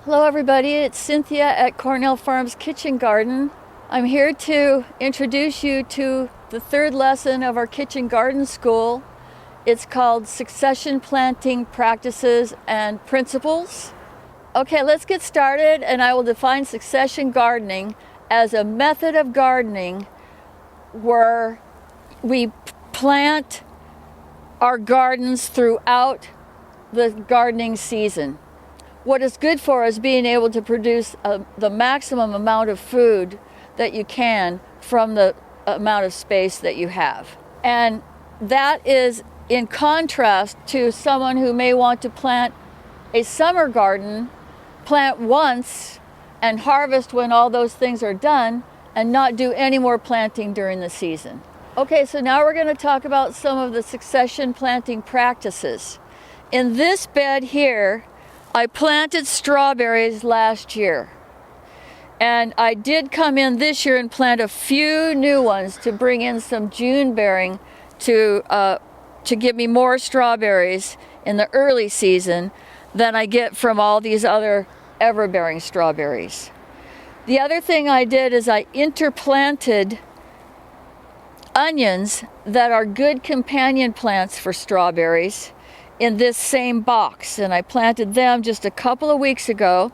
Hello everybody, it's Cynthia at Cornell Farm's kitchen garden. I'm here to introduce you to the third lesson of our kitchen garden school. It's called Succession Planting Practices and Principles. Okay, let's get started, and I will define succession gardening as a method of gardening where we plant our gardens throughout the gardening season. What is good for is being able to produce the maximum amount of food that you can from the amount of space that you have. And that is in contrast to someone who may want to plant a summer garden, plant once and harvest when all those things are done and not do any more planting during the season. Okay, so now we're going to talk about some of the succession planting practices. In this bed here, I planted strawberries last year, and I did come in this year and plant a few new ones to bring in some June bearing to give me more strawberries in the early season than I get from all these other ever-bearing strawberries. The other thing I did is I interplanted onions that are good companion plants for strawberries in this same box, and I planted them just a couple of weeks ago,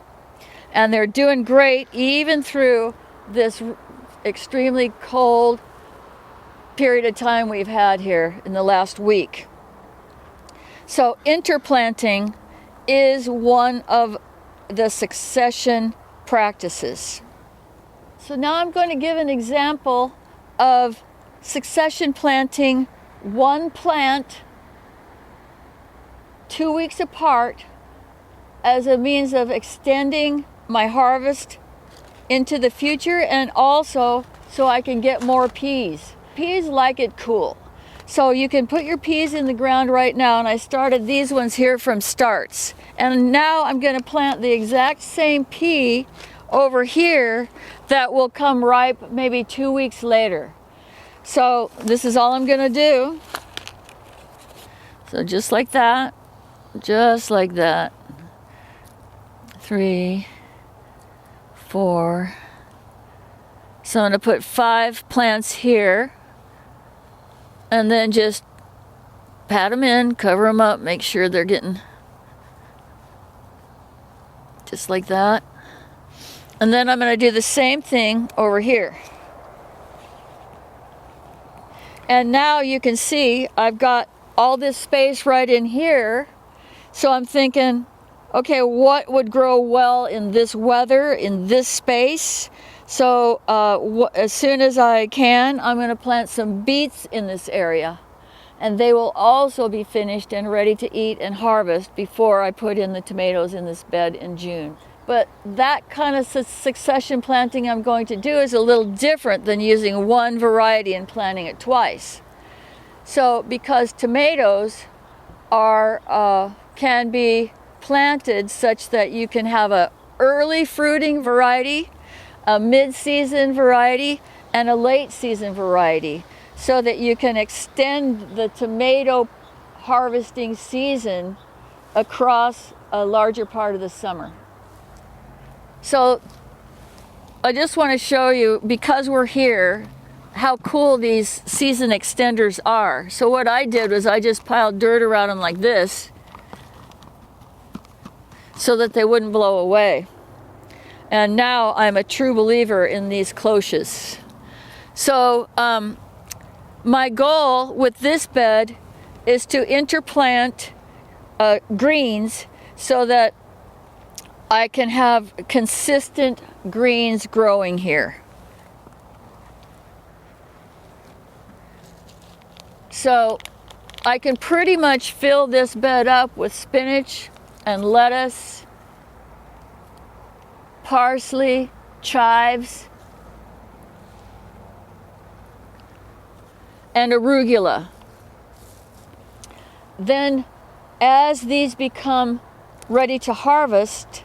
and they're doing great even through this extremely cold period of time we've had here in the last week. So interplanting is one of the succession practices. So now I'm going to give an example of succession planting one plant 2 weeks apart as a means of extending my harvest into the future, and also so I can get more peas. Peas like it cool. So you can put your peas in the ground right now, and I started these ones here from starts. And now I'm going to plant the exact same pea over here that will come ripe maybe 2 weeks later. So this is all I'm going to do. So just like that. Just like that. 3, 4. So I'm going to put 5 plants here, and then just pat them in, cover them up, make sure they're getting just like that. And then I'm going to do the same thing over here. And now you can see I've got all this space right in here. So I'm thinking, okay, what would grow well in this weather, in this space? So as soon as I can, I'm going to plant some beets in this area. And they will also be finished and ready to eat and harvest before I put in the tomatoes in this bed in June. But that kind of succession planting I'm going to do is a little different than using one variety and planting it twice. So because tomatoes can be planted such that you can have a early fruiting variety, a mid-season variety, and a late season variety, so that you can extend the tomato harvesting season across a larger part of the summer. So I just want to show you, because we're here, how cool these season extenders are. So what I did was I just piled dirt around them like this so that they wouldn't blow away. And now I'm a true believer in these cloches. So my goal with this bed is to interplant greens so that I can have consistent greens growing here. So I can pretty much fill this bed up with spinach and lettuce, parsley, chives, and arugula. Then as these become ready to harvest,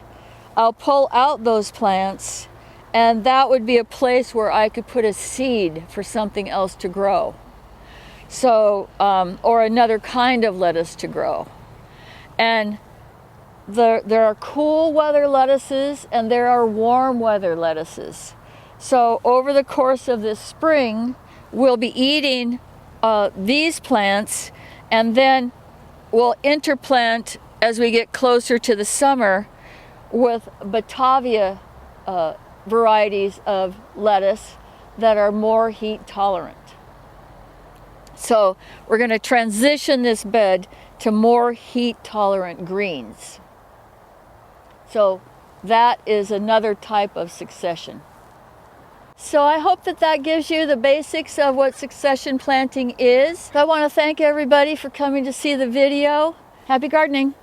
I'll pull out those plants, and that would be a place where I could put a seed for something else to grow. So, or another kind of lettuce to grow. And there are cool weather lettuces and there are warm weather lettuces. So over the course of this spring, we'll be eating these plants, and then we'll interplant as we get closer to the summer with Batavia varieties of lettuce that are more heat tolerant. So we're going to transition this bed to more heat tolerant greens. So that is another type of succession. So I hope that gives you the basics of what succession planting is. I want to thank everybody for coming to see the video. Happy gardening!